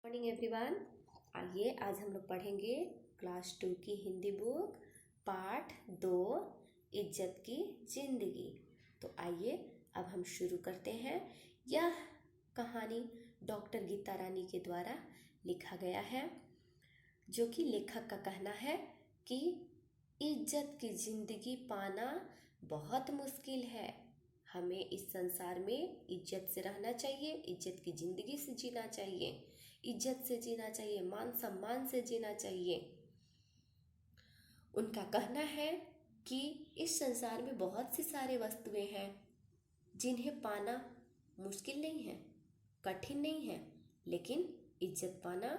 Morning everyone. आइए आज हम लोग पढ़ेंगे क्लास 2 की हिंदी बुक पाठ 2 इज्जत की जिंदगी। तो आइए अब हम शुरू करते हैं। यह कहानी डॉक्टर गीता रानी के द्वारा लिखा गया है, जो कि लेखक का कहना है कि इज्जत की जिंदगी पाना बहुत मुश्किल है। हमें इस संसार में इज्जत से रहना चाहिए, इज्जत की जिंदगी से जीना चाहिए, इज्जत से जीना चाहिए, मान सम्मान से जीना चाहिए। उनका कहना है कि इस संसार में बहुत सी सारे वस्तुएं हैं जिन्हें पाना मुश्किल नहीं है, कठिन नहीं है, लेकिन इज्जत पाना,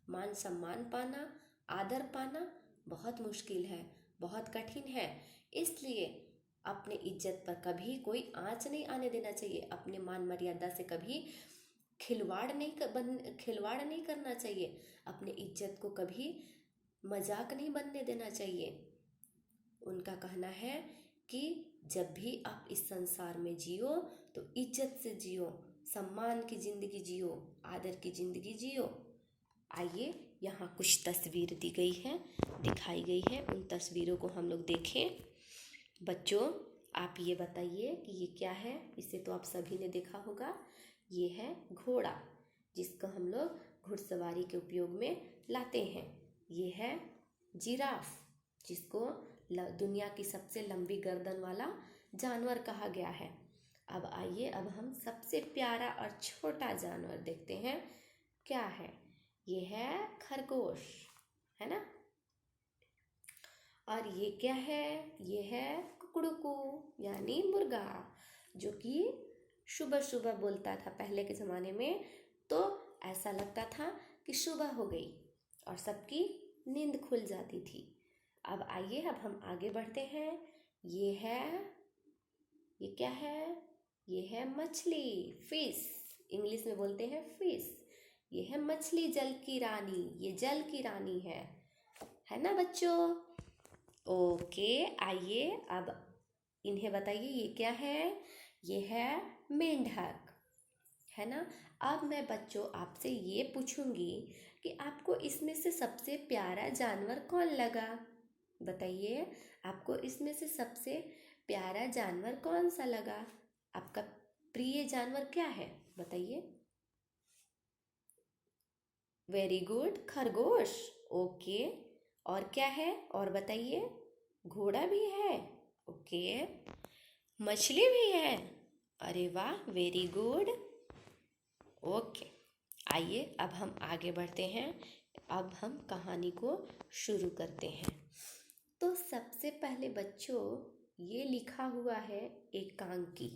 मान सम्मान पाना, आदर पाना बहुत मुश्किल है, बहुत कठिन है। इसलिए अपने इज्जत पर कभी कोई आँच नहीं आने देना चाहिए। अपने मान मर्यादा से कभी खिलवाड़ नहीं करना चाहिए। अपने इज्जत को कभी मजाक नहीं बनने देना चाहिए। उनका कहना है कि जब भी आप इस संसार में जियो तो इज्जत से जियो, सम्मान की जिंदगी जियो, आदर की जिंदगी जियो। आइए यहाँ कुछ तस्वीर दी गई है, दिखाई गई है, उन तस्वीरों को हम लोग देखें। बच्चों, आप ये बताइए कि ये क्या है। इसे तो आप सभी ने देखा होगा। ये है घोड़ा, जिसको हम लोग घुड़सवारी के उपयोग में लाते हैं। ये है जिराफ, जिसको दुनिया की सबसे लंबी गर्दन वाला जानवर कहा गया है। अब आइए, अब हम सबसे प्यारा और छोटा जानवर देखते हैं। क्या है? ये है खरगोश, है ना। और ये क्या है? ये है कुकड़ुकू यानी मुर्गा, जो कि सुबह सुबह बोलता था पहले के ज़माने में। तो ऐसा लगता था कि सुबह हो गई और सबकी नींद खुल जाती थी। अब आइए, अब हम आगे बढ़ते हैं। ये क्या है? ये है मछली, फिश। इंग्लिश में बोलते हैं फिश। ये है मछली, जल की रानी। ये जल की रानी है ना बच्चों। ओके, आइए अब इन्हें बताइए ये क्या है। ये है मेंढक, है ना। अब मैं बच्चों आपसे ये पूछूंगी कि आपको इसमें से सबसे प्यारा जानवर कौन लगा। बताइए, आपको इसमें से सबसे प्यारा जानवर कौन सा लगा? आपका प्रिय जानवर क्या है? बताइए। वेरी गुड, खरगोश। ओके, और क्या है? और बताइए। घोड़ा भी है। ओके, मछली भी है। अरे वाह, वेरी गुड। ओके, आइए अब हम आगे बढ़ते हैं। अब हम कहानी को शुरू करते हैं। तो सबसे पहले बच्चों, ये लिखा हुआ है एकांकी।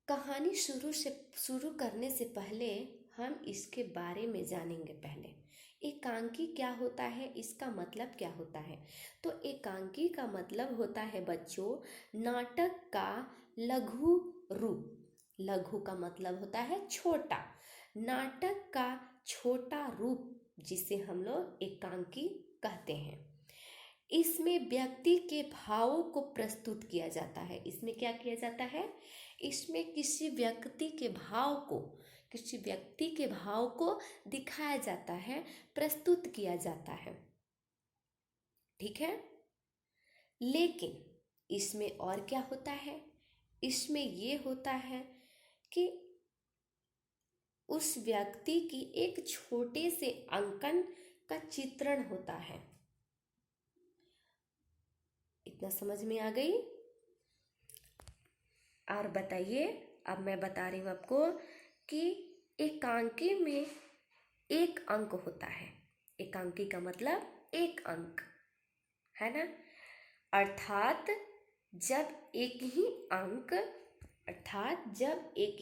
कहानी शुरू करने से पहले हम इसके बारे में जानेंगे। पहले एकांकी क्या होता है, इसका मतलब क्या होता है। तो एकांकी का मतलब होता है बच्चों नाटक का लघु रूप। लघु का मतलब होता है छोटा, नाटक का छोटा रूप, जिसे हम लोग एकांकी कहते हैं। इसमें व्यक्ति के भावों को प्रस्तुत किया जाता है। इसमें क्या किया जाता है? इसमें किसी व्यक्ति के भाव को दिखाया जाता है, प्रस्तुत किया जाता है। ठीक है। लेकिन इसमें और क्या होता है? इसमें ये होता है कि उस व्यक्ति की एक छोटे से अंकन का चित्रण होता है। इतना समझ में आ गई? और बताइए, अब मैं बता रही हूँ आपको कि एकांकी में एक अंक होता है। एकांकी का मतलब एक अंक, है ना। अर्थात जब एक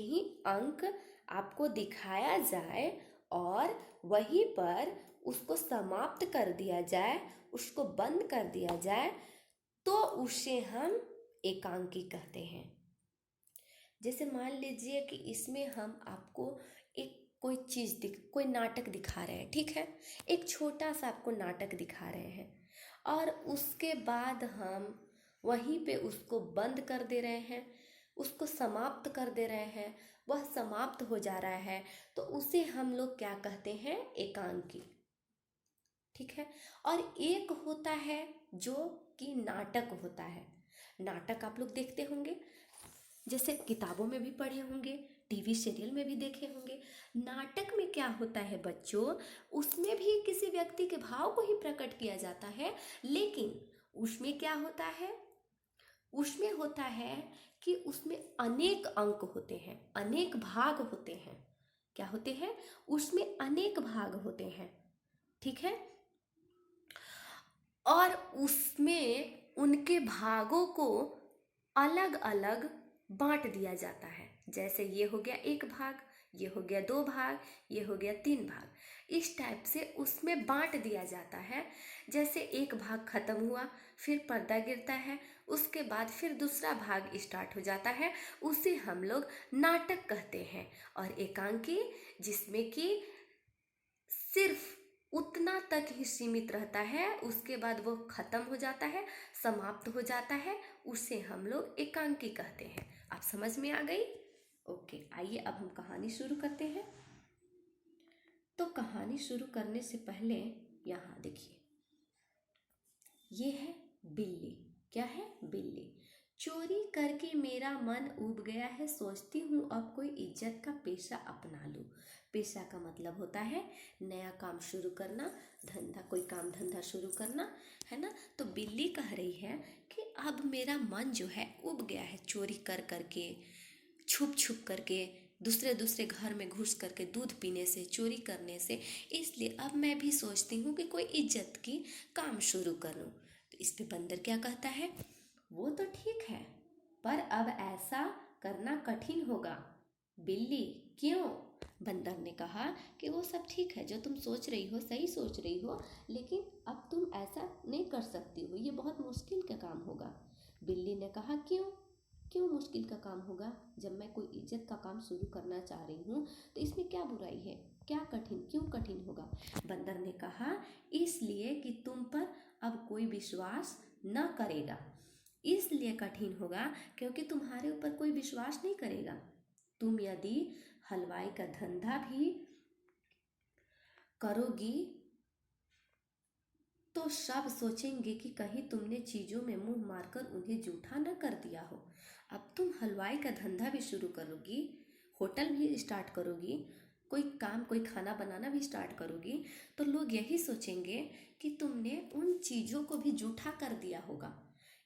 ही अंक आपको दिखाया जाए और वहीं पर उसको समाप्त कर दिया जाए, उसको बंद कर दिया जाए, तो उसे हम एकांकी कहते हैं। जैसे मान लीजिए कि इसमें हम आपको कोई नाटक दिखा रहे हैं, ठीक है। एक छोटा सा आपको नाटक दिखा रहे हैं और उसके बाद हम वहीं पे उसको बंद कर दे रहे हैं, उसको समाप्त कर दे रहे हैं वह समाप्त हो जा रहा है, तो उसे हम लोग क्या कहते हैं? एकांकी। ठीक है। और एक होता है जो कि नाटक होता है। नाटक आप लोग देखते होंगे, जैसे किताबों में भी पढ़े होंगे, टीवी सीरियल में भी देखे होंगे। नाटक में क्या होता है बच्चों? उसमें भी किसी व्यक्ति के भाव को ही प्रकट किया जाता है, लेकिन उसमें क्या होता है? उसमें होता है कि उसमें अनेक अंक होते हैं, अनेक भाग होते हैं। क्या होते हैं? उसमें अनेक भाग होते हैं। ठीक है। और उसमें उनके भागों को अलग अलग बांट दिया जाता है। जैसे ये हो गया एक भाग, ये हो गया दो भाग, ये हो गया तीन भाग। इस टाइप से उसमें बांट दिया जाता है। जैसे एक भाग खत्म हुआ, फिर पर्दा गिरता है, उसके बाद फिर दूसरा भाग स्टार्ट हो जाता है, उसे हम लोग नाटक कहते हैं। और एकांकी जिसमें कि सिर्फ उतना तक ही सीमित रहता है, उसके बाद वो खत्म हो जाता है, समाप्त हो जाता है, उसे हम लोग एकांकी कहते हैं। आप समझ में आ गई? ओके, आइए अब हम कहानी शुरू करते हैं। तो कहानी शुरू करने से पहले यहाँ देखिए, ये है बिल्ली। क्या है? बिल्ली। चोरी करके मेरा मन उब गया है, सोचती हूँ अब कोई इज्जत का पेशा अपना लूँ। पेशा का मतलब होता है नया काम शुरू करना, धंधा, कोई काम धंधा शुरू करना, है ना। तो बिल्ली कह रही है कि अब मेरा मन जो है उब गया है, चोरी कर करके, छुप छुप करके, दूसरे दूसरे घर में घुस करके दूध पीने से, चोरी करने से, इसलिए अब मैं भी सोचती हूँ कि कोई इज्जत की काम शुरू करूँ। तो इस पे बंदर क्या कहता है? वो तो ठीक है, पर अब ऐसा करना कठिन होगा। बिल्ली, क्यों? बंदर ने कहा कि वो सब ठीक है, जो तुम सोच रही हो सही सोच रही हो, लेकिन अब तुम ऐसा नहीं कर सकती हो, ये बहुत मुश्किल का काम होगा। बिल्ली ने कहा, क्यों? क्यों मुश्किल का काम होगा? जब मैं कोई इज्जत का काम शुरू करना चाह रही हूँ, तो इसमें क्या बुराई है? क्या कठिन, क्यों कठिन होगा? बंदर ने कहा, इसलिए कि तुम पर अब कोई विश्वास न करेगा, इसलिए कठिन होगा क्योंकि तुम्हारे ऊपर कोई विश्वास नहीं करेगा। तुम यदि हलवाई का धंधा भी करोगी तो सब सोचेंगे कि कहीं तुमने चीज़ों में मुंह मारकर उन्हें जूठा न कर दिया हो। अब तुम हलवाई का धंधा भी शुरू करोगी, होटल भी स्टार्ट करोगी, कोई काम, कोई खाना बनाना भी स्टार्ट करोगी, तो लोग यही सोचेंगे कि तुमने उन चीज़ों को भी जूठा कर दिया होगा,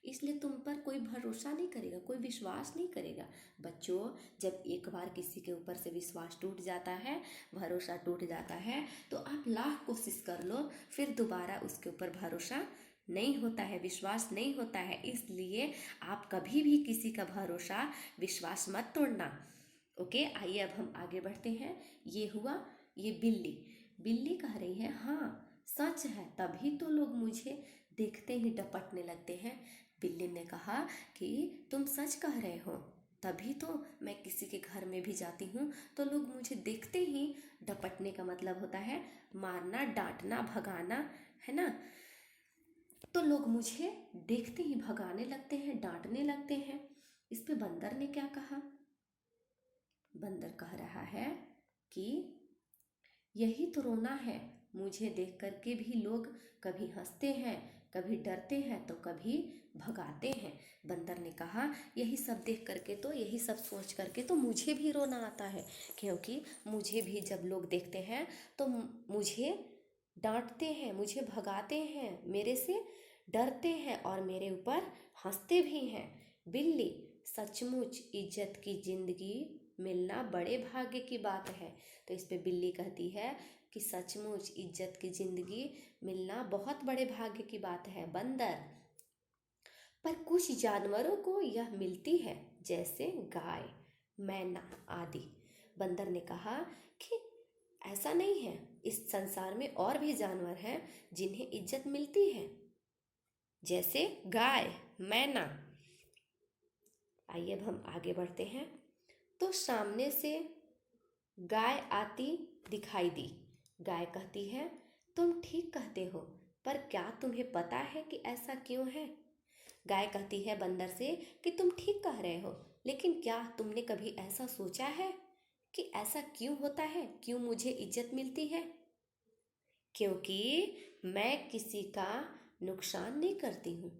इसलिए तुम पर कोई भरोसा नहीं करेगा, कोई विश्वास नहीं करेगा। बच्चों, जब एक बार किसी के ऊपर से विश्वास टूट जाता है, भरोसा टूट जाता है, तो आप लाख कोशिश कर लो, फिर दोबारा उसके ऊपर भरोसा नहीं होता है, विश्वास नहीं होता है। इसलिए आप कभी भी किसी का भरोसा, विश्वास मत तोड़ना। ओके, आइए अब हम आगे बढ़ते हैं। ये हुआ ये बिल्ली। बिल्ली कह रही है, हाँ सच है, तभी तो लोग मुझे देखते ही डपटने लगते हैं। बिल्ली ने कहा कि तुम सच कह रहे हो, तभी तो मैं किसी के घर में भी जाती हूँ तो लोग मुझे देखते ही, डपटने का मतलब होता है मारना, डांटना, भगाना, है ना। तो लोग मुझे देखते ही भगाने लगते हैं, डांटने लगते हैं। इस पे बंदर ने क्या कहा? बंदर कह रहा है कि यही तो रोना है, मुझे देख करके भी लोग कभी हंसते हैं, कभी डरते हैं, तो कभी भगाते हैं। बंदर ने कहा, यही सब देख करके तो, यही सब सोच करके तो मुझे भी रोना आता है, क्योंकि मुझे भी जब लोग देखते हैं तो मुझे डांटते हैं, मुझे भगाते हैं, मेरे से डरते हैं और मेरे ऊपर हंसते भी हैं। बिल्ली, सचमुच इज्जत की जिंदगी मिलना बड़े भाग्य की बात है। तो इस पे बिल्ली कहती है कि सचमुच इज्जत की जिंदगी मिलना बहुत बड़े भाग्य की बात है बंदर, पर कुछ जानवरों को यह मिलती है, जैसे गाय, मैना आदि। बंदर ने कहा कि ऐसा नहीं है, इस संसार में और भी जानवर हैं जिन्हें इज्जत मिलती है, जैसे गाय, मैना। आइए अब हम आगे बढ़ते हैं। तो सामने से गाय आती दिखाई दी। गाय कहती है, तुम ठीक कहते हो, पर क्या तुम्हें पता है कि ऐसा क्यों है? गाय कहती है बंदर से कि तुम ठीक कह रहे हो, लेकिन क्या तुमने कभी ऐसा सोचा है कि ऐसा क्यों होता है, क्यों मुझे इज्जत मिलती है? क्योंकि मैं किसी का नुकसान नहीं करती हूँ,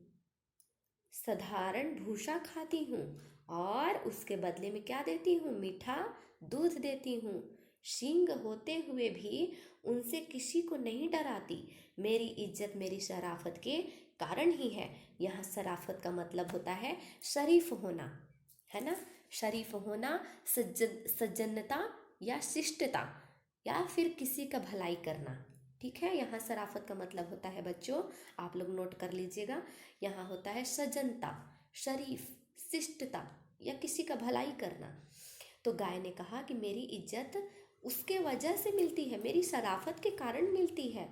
साधारण भूसा खाती हूँ और उसके बदले में क्या देती हूँ? मीठा दूध देती हूँ। सींग होते हुए भी उनसे किसी को नहीं डराती। मेरी इज्जत मेरी शराफत के कारण ही है। यहाँ शराफत का मतलब होता है शरीफ होना, है ना? शरीफ होना, सज्जनता या शिष्टता, या फिर किसी का भलाई करना। ठीक है, यहाँ शराफत का मतलब होता है बच्चों, आप लोग नोट कर लीजिएगा। यहाँ होता है सज्जनता, शरीफ, शिष्टता या किसी का भलाई करना। तो गाय ने कहा कि मेरी इज्जत उसके वजह से मिलती है, मेरी शराफत के कारण मिलती है।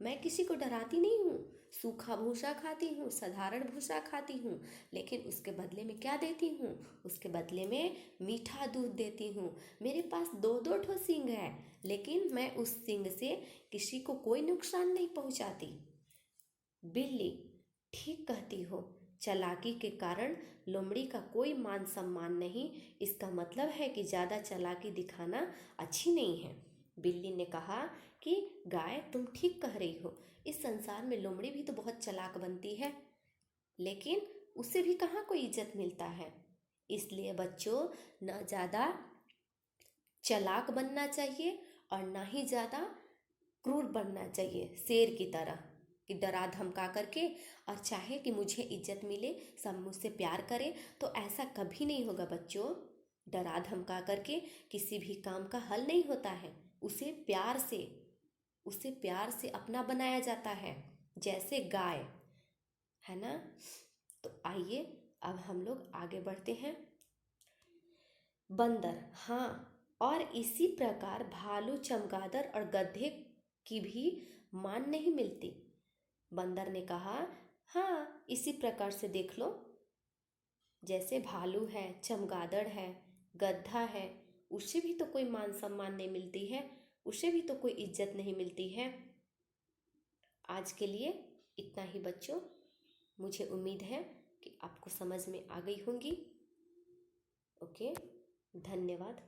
मैं किसी को डराती नहीं हूँ, सूखा भूसा खाती हूँ, साधारण भूसा खाती हूँ, लेकिन उसके बदले में क्या देती हूँ? उसके बदले में मीठा दूध देती हूँ। मेरे पास दो दो ठो सींग है, लेकिन मैं उस सींग से किसी को कोई नुकसान नहीं पहुँचाती। बिल्ली, ठीक कहती हो, चालाकी के कारण लोमड़ी का कोई मान सम्मान नहीं। इसका मतलब है कि ज़्यादा चालाकी दिखाना अच्छी नहीं है। बिल्ली ने कहा कि गाय, तुम ठीक कह रही हो, इस संसार में लोमड़ी भी तो बहुत चालाक बनती है, लेकिन उसे भी कहाँ कोई इज्जत मिलता है। इसलिए बच्चों, ना ज़्यादा चालाक बनना चाहिए और ना ही ज़्यादा क्रूर बनना चाहिए, शेर की तरह कि डरा धमका करके और चाहे कि मुझे इज्जत मिले, सब मुझसे प्यार करें। तो ऐसा कभी नहीं होगा बच्चों। डरा धमका करके किसी भी काम का हल नहीं होता है। उसे प्यार से अपना बनाया जाता है, जैसे गाय, है ना? तो आइए अब हम लोग आगे बढ़ते हैं। बंदर, हाँ, और इसी प्रकार भालू, चमगादड़ और गधे की भी मान नहीं मिलती। बंदर ने कहा, हाँ, इसी प्रकार से देख लो, जैसे भालू है, चमगादड़ है, गधा है, उसे भी तो कोई मान सम्मान नहीं मिलती है, उसे भी तो कोई इज्जत नहीं मिलती है। आज के लिए इतना ही बच्चों। मुझे उम्मीद है कि आपको समझ में आ गई होंगी। ओके, धन्यवाद।